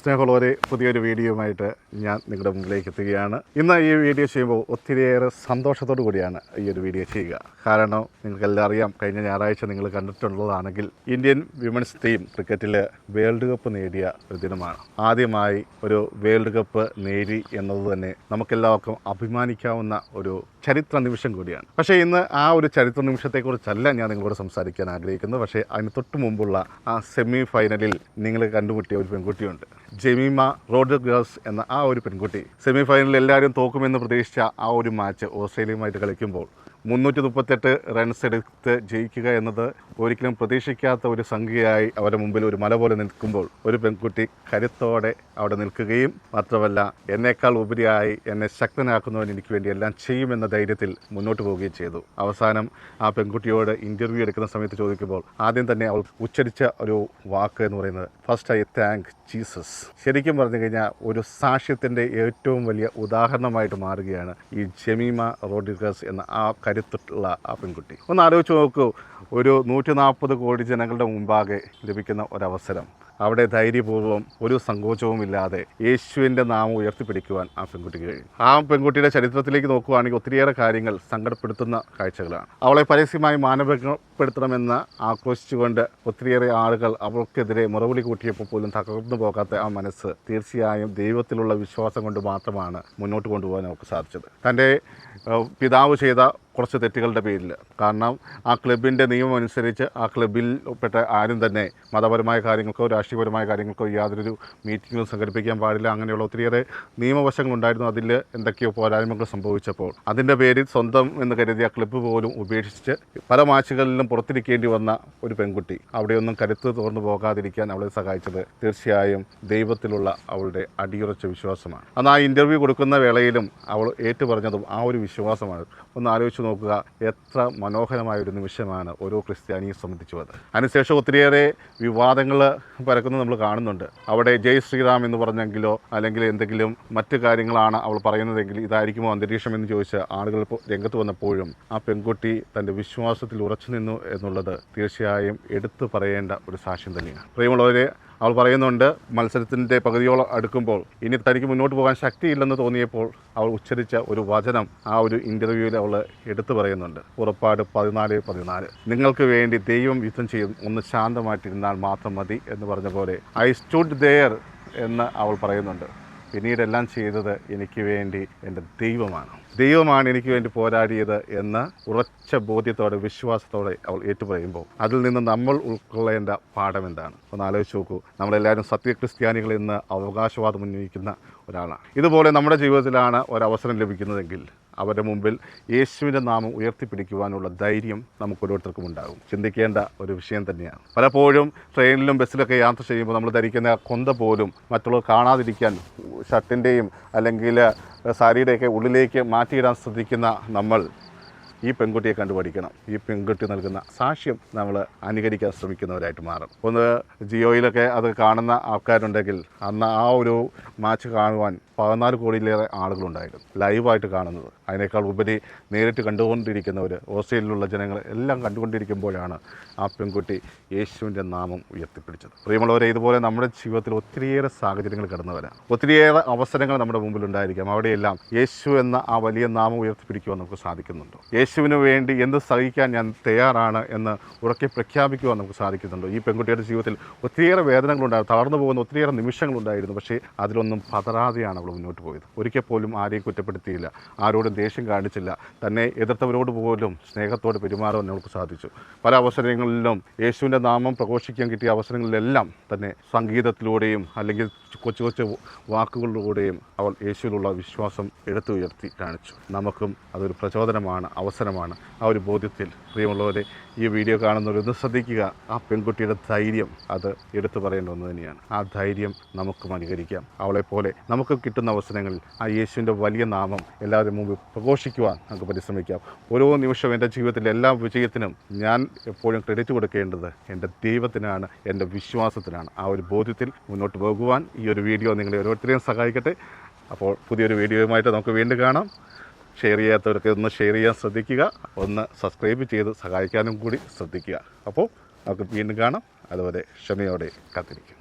സ്നേഹമുള്ളവരെ, പുതിയൊരു വീഡിയോയുമായിട്ട് ഞാൻ നിങ്ങളുടെ മുമ്പിലേക്ക് എത്തുകയാണ്. ഇന്ന് ഈ വീഡിയോ ചെയ്യുമ്പോൾ ഒത്തിരിയേറെ സന്തോഷത്തോടു കൂടിയാണ് ഈ ഒരു വീഡിയോ ചെയ്യുക. കാരണം നിങ്ങൾക്കെല്ലാം അറിയാം, കഴിഞ്ഞ ഞായറാഴ്ച നിങ്ങൾ കണ്ടിട്ടുള്ളതാണെങ്കിൽ ഇന്ത്യൻ വിമൻസ് ടീം ക്രിക്കറ്റിൽ വേൾഡ് കപ്പ് നേടിയ ഒരു ദിനമാണ്. ആദ്യമായി ഒരു വേൾഡ് കപ്പ് നേടി എന്നത് തന്നെ നമുക്കെല്ലാവർക്കും അഭിമാനിക്കാവുന്ന ഒരു ചരിത്ര നിമിഷം കൂടിയാണ്. പക്ഷേ ഇന്ന് ആ ഒരു ചരിത്ര നിമിഷത്തെക്കുറിച്ചല്ല ഞാൻ നിങ്ങളോട് സംസാരിക്കാൻ ആഗ്രഹിക്കുന്നത്. പക്ഷേ അതിന് തൊട്ട് മുമ്പുള്ള ആ സെമി ഫൈനലിൽ നിങ്ങൾ കണ്ടുമുട്ടിയ ഒരു പെൺകുട്ടിയുണ്ട്, ജെമീമ റോഡ്രിഗസ് എന്ന ആ ഒരു പെൺകുട്ടി. സെമി ഫൈനലിൽ എല്ലാവരും തോക്കുമെന്ന് പ്രതീക്ഷിച്ച ആ ഒരു മാച്ച് ഓസ്ട്രേലിയയുമായിട്ട് കളിക്കുമ്പോൾ 338 റൺസ് എടുത്ത് ജയിക്കുക എന്നത് ഒരിക്കലും പ്രതീക്ഷിക്കാത്ത ഒരു സംഖ്യയായി അവരുടെ മുമ്പിൽ ഒരു മല പോലെ നിൽക്കുമ്പോൾ ഒരു പെൺകുട്ടി കരുത്തോടെ അവിടെ നിൽക്കുകയും മാത്രമല്ല എന്നേക്കാൾ ഉപരിയായി എന്നെ ശക്തനാക്കുന്നവൻ എനിക്ക് വേണ്ടി എല്ലാം ചെയ്യുമെന്ന ധൈര്യത്തിൽ മുന്നോട്ട് പോവുകയും ചെയ്തു. അവസാനം ആ പെൺകുട്ടിയോട് ഇൻ്റർവ്യൂ എടുക്കുന്ന സമയത്ത് ചോദിക്കുമ്പോൾ ആദ്യം തന്നെ അവൾ ഉച്ചരിച്ച ഒരു വാക്ക് എന്ന് പറയുന്നത് ഫസ്റ്റ് ഐ താങ്ക് ജീസസ്. ശരിക്കും പറഞ്ഞു കഴിഞ്ഞാൽ ഒരു സാക്ഷ്യത്തിൻ്റെ ഏറ്റവും വലിയ ഉദാഹരണമായിട്ട് മാറുകയാണ് ഈ ജെമീമ റോഡ്രിഗസ് എന്ന ആ കരുത്തുള്ള ആ പെൺകുട്ടി. ഒന്ന് ആലോചിച്ച് നോക്കൂ, ഒരു 140 കോടി ജനങ്ങളുടെ മുമ്പാകെ ലഭിക്കുന്ന ഒരവസരം. അവിടെ ധൈര്യപൂർവ്വം ഒരു സങ്കോചവും ഇല്ലാതെ യേശുവിൻ്റെ നാമം ഉയർത്തിപ്പിടിക്കുവാൻ ആ പെൺകുട്ടിക്ക് കഴിയും. ആ പെൺകുട്ടിയുടെ ചരിത്രത്തിലേക്ക് നോക്കുകയാണെങ്കിൽ ഒത്തിരിയേറെ കാര്യങ്ങൾ സങ്കടപ്പെടുത്തുന്ന കാഴ്ചകളാണ്. അവളെ പരസ്യമായി മാനഭംഗപ്പെടുത്തണമെന്ന് ആക്രോശിച്ചുകൊണ്ട് ഒത്തിരിയേറെ ആളുകൾ അവൾക്കെതിരെ മുറവിളി കൂട്ടിയപ്പോൾ പോലും തകർന്നു പോകാത്ത ആ മനസ്സ് തീർച്ചയായും ദൈവത്തിലുള്ള വിശ്വാസം കൊണ്ട് മാത്രമാണ് മുന്നോട്ട് കൊണ്ടുപോകാൻ അവർക്ക് സാധിച്ചത്. തൻ്റെ പിതാവ് ചെയ്ത കുറച്ച് തെറ്റുകളുടെ പേരിൽ. കാരണം ആ ക്ലബിൻ്റെ നിയമം അനുസരിച്ച് ആ ക്ലബിൽ പെട്ട ആരും തന്നെ മതപരമായ കാര്യങ്ങൾക്കോ രാഷ്ട്രീയപരമായ കാര്യങ്ങൾക്കോ യാതൊരു മീറ്റിങ്ങും സംഘടിപ്പിക്കാൻ പാടില്ല. അങ്ങനെയുള്ള ഒത്തിരിയേറെ നിയമവശങ്ങളുണ്ടായിരുന്നു. അതിൽ എന്തൊക്കെയോ പോരായ്മകൾ സംഭവിച്ചപ്പോൾ അതിൻ്റെ പേരിൽ സ്വന്തം എന്ന് കരുതിയ ക്ലബ്ബ് പോലും ഉപേക്ഷിച്ച് പല മാച്ചുകളിലും പുറത്തിരിക്കേണ്ടി വന്ന ഒരു പെൺകുട്ടി. അവിടെയൊന്നും കരുത്ത് തുറന്നു പോകാതിരിക്കാൻ അവളെ സഹായിച്ചത് തീർച്ചയായും ദൈവത്തിലുള്ള അവളുടെ അടിയുറച്ച വിശ്വാസമാണ്. അന്ന് ആ ഇൻ്റർവ്യൂ കൊടുക്കുന്ന വേളയിലും അവൾ ഏറ്റുപറഞ്ഞതും ആ ഒരു വിശ്വാസമാണ്. ഒന്ന് ആലോചിച്ച് നോക്കുക, എത്ര മനോഹരമായ ഒരു നിമിഷമാണ് ഓരോ ക്രിസ്ത്യാനിയെ സംബന്ധിച്ചും അത്. അതിനുശേഷം ഒത്തിരിയേറെ വിവാദങ്ങൾ പരക്കുന്നത് നമ്മൾ കാണുന്നുണ്ട്. അവിടെ ജയ് ശ്രീറാം എന്ന് പറഞ്ഞെങ്കിലോ അല്ലെങ്കിൽ എന്തെങ്കിലും മറ്റു കാര്യങ്ങളാണ് അവൾ പറയുന്നതെങ്കിൽ ഇതായിരിക്കുമോ അന്തരീക്ഷം എന്ന് ചോദിച്ച് ആളുകൾ രംഗത്ത് വന്നപ്പോഴും ആ പെൺകുട്ടി തൻ്റെ വിശ്വാസത്തിൽ ഉറച്ചു നിന്നു എന്നുള്ളത് തീർച്ചയായും എടുത്തു പറയേണ്ട ഒരു സാക്ഷ്യം തന്നെയാണ്. പ്രിയമുള്ളവരെ, അവൾ പറയുന്നുണ്ട്, മത്സരത്തിൻ്റെ പകുതിയോളം അടുക്കുമ്പോൾ ഇനി തനിക്ക് മുന്നോട്ട് പോകാൻ ശക്തിയില്ലെന്ന് തോന്നിയപ്പോൾ അവൾ ഉച്ചരിച്ച ഒരു വചനം ആ ഒരു ഇൻ്റർവ്യൂവിൽ അവൾ എടുത്തു പറയുന്നുണ്ട്. പുറപ്പാട് 14:14, നിങ്ങൾക്ക് വേണ്ടി ദൈവം യുദ്ധം ചെയ്യും, ഒന്ന് ശാന്തമായിട്ടിരുന്നാൽ മാത്രം മതി എന്ന് പറഞ്ഞ പോലെ ഐ സ്റ്റുഡ് ദെയർ എന്ന് അവൾ പറയുന്നുണ്ട്. പിന്നീടെല്ലാം ചെയ്തത് എനിക്ക് വേണ്ടി എൻ്റെ ദൈവമാണ് എനിക്ക് വേണ്ടി പോരാടിയത് എന്ന ഉറച്ച ബോധ്യത്തോടെ വിശ്വാസത്തോടെ അവൾ ഏറ്റുപറയുമ്പോൾ അതിൽ നിന്ന് നമ്മൾ ഉൾക്കൊള്ളേണ്ട പാഠം എന്താണ്? ഒന്ന് ആലോചിച്ച് നോക്കൂ. നമ്മളെല്ലാവരും സത്യക്രിസ്ത്യാനികൾ എന്ന് അവകാശവാദം ഉന്നയിക്കുന്ന ഒരാളാണ്. ഇതുപോലെ നമ്മുടെ ജീവിതത്തിലാണ് ഒരവസരം ലഭിക്കുന്നതെങ്കിൽ അവരുടെ മുമ്പിൽ യേശുവിൻ്റെ നാമം ഉയർത്തിപ്പിടിക്കുവാനുള്ള ധൈര്യം നമുക്ക് ഓരോരുത്തർക്കും ഉണ്ടാകും. ചിന്തിക്കേണ്ട ഒരു വിഷയം തന്നെയാണ്. പലപ്പോഴും ട്രെയിനിലും ബസ്സിലൊക്കെ യാത്ര ചെയ്യുമ്പോൾ നമ്മൾ ധരിക്കുന്ന കൊന്ത പോലും മറ്റുള്ളവർ കാണാതിരിക്കാൻ ഷർട്ടിൻ്റെയും അല്ലെങ്കിൽ സാരിയുടെയൊക്കെ ഉള്ളിലേക്ക് മാറ്റിയിടാൻ ശ്രദ്ധിക്കുന്ന നമ്മൾ ഈ പെൺകുട്ടിയെ കണ്ടുപഠിക്കണം. ഈ പെൺകുട്ടി നൽകുന്ന സാക്ഷ്യം നമ്മൾ അനുകരിക്കാൻ ശ്രമിക്കുന്നവരായിട്ട് മാറും. ഒന്ന് ജിയോയിലൊക്കെ അത് കാണുന്ന ആൾക്കാരുണ്ടെങ്കിൽ അന്ന് ആ ഒരു മാച്ച് കാണുവാൻ 14 കോടിയിലേറെ ആളുകളുണ്ടായിരുന്നു ലൈവായിട്ട് കാണുന്നത്. അതിനേക്കാൾ ഉപരി നേരിട്ട് കണ്ടുകൊണ്ടിരിക്കുന്നവർ, ഓസ്ട്രേലിയയിലുള്ള ജനങ്ങൾ എല്ലാം കണ്ടുകൊണ്ടിരിക്കുമ്പോഴാണ് ആ പെൺകുട്ടി യേശുവിൻ്റെ നാമം ഉയർത്തിപ്പിടിച്ചത്. പ്രിയമുള്ളവരെ, ഇതുപോലെ നമ്മുടെ ജീവിതത്തിൽ ഒത്തിരിയേറെ സാഹചര്യങ്ങൾ കടന്നു വരാം, ഒത്തിരിയേറെ അവസരങ്ങൾ നമ്മുടെ മുമ്പിലുണ്ടായിരിക്കാം. അവിടെയെല്ലാം യേശു എന്ന ആ വലിയ നാമം ഉയർത്തിപ്പിടിക്കുവാൻ നമുക്ക് സാധിക്കുന്നുണ്ടോ? യേശുവിന് വേണ്ടി എന്ത് സഹിക്കാൻ ഞാൻ തയ്യാറാണ് എന്ന് ഉറക്കെ പ്രഖ്യാപിക്കുവാൻ നമുക്ക് സാധിക്കുന്നുണ്ടോ? ഈ പെൺകുട്ടിയുടെ ജീവിതത്തിൽ ഒത്തിരിയേറെ വേദനകളുണ്ടായിരുന്നു, തളർന്നു പോകുന്ന ഒത്തിരിയേറെ നിമിഷങ്ങളുണ്ടായിരുന്നു. പക്ഷേ അതിലൊന്നും പതറാതെയാണ് മുന്നോട്ട് പോയത്. ഒരിക്കൽ പോലും ആരെയും കുറ്റപ്പെടുത്തിയില്ല, ആരോടും ദേഷ്യം കാണിച്ചില്ല, തന്നെ എതിർത്തവരോട് പോലും സ്നേഹത്തോടെ പെരുമാറാൻ നമുക്ക് സാധിച്ചു. പല അവസരങ്ങളിലും യേശുവിൻ്റെ നാമം പ്രഘോഷിക്കാൻ കിട്ടിയ അവസരങ്ങളിലെല്ലാം തന്നെ സംഗീതത്തിലൂടെയും അല്ലെങ്കിൽ കൊച്ചു കൊച്ചു വാക്കുകളിലൂടെയും അവൾ യേശുവിലുള്ള വിശ്വാസം എടുത്തുയർത്തി കാണിച്ചു. നമുക്കും അതൊരു പ്രചോദനമാണ്, അവസരമാണ്. ആ ഒരു ബോധ്യത്തിൽ പ്രിയമുള്ളവരെ, ഈ വീഡിയോ കാണുന്നവരൊന്ന് ശ്രദ്ധിക്കുക. ആ പെൺകുട്ടിയുടെ ധൈര്യം അത് എടുത്തു പറയേണ്ട ഒന്ന് തന്നെയാണ്. ആ ധൈര്യം നമുക്കും അനുകരിക്കാം. അവളെപ്പോലെ നമുക്ക് കിട്ടുന്ന അവസരങ്ങളിൽ ആ യേശുവിൻ്റെ വലിയ നാമം എല്ലാവരും മുമ്പിൽ പ്രഘോഷിക്കുവാൻ നമുക്ക് പരിശ്രമിക്കാം. ഓരോ നിമിഷവും എൻ്റെ ജീവിതത്തിലെ എല്ലാ വിജയത്തിനും ഞാൻ എപ്പോഴും ക്രെഡിറ്റ് കൊടുക്കേണ്ടത് എൻ്റെ ദൈവത്തിനാണ്, എൻ്റെ വിശ്വാസത്തിനാണ്. ആ ഒരു ബോധ്യത്തിൽ മുന്നോട്ട് പോകുവാൻ ഈ ഒരു വീഡിയോ നിങ്ങളെ ഓരോരുത്തരെയും സഹായിക്കട്ടെ. അപ്പോൾ പുതിയൊരു വീഡിയോയുമായിട്ട് നമുക്ക് വീണ്ടും കാണാം. ഷെയർ ചെയ്യാത്തവർക്ക് ഒന്ന് ഷെയർ ചെയ്യാൻ ശ്രദ്ധിക്കുക, ഒന്ന് സബ്സ്ക്രൈബ് ചെയ്ത് സഹായിക്കാനും കൂടി ശ്രദ്ധിക്കുക. അപ്പോൾ നമുക്ക് വീണ്ടും കാണാം. അതുവരെ ക്ഷമയോടെ കാത്തിരിക്കുക.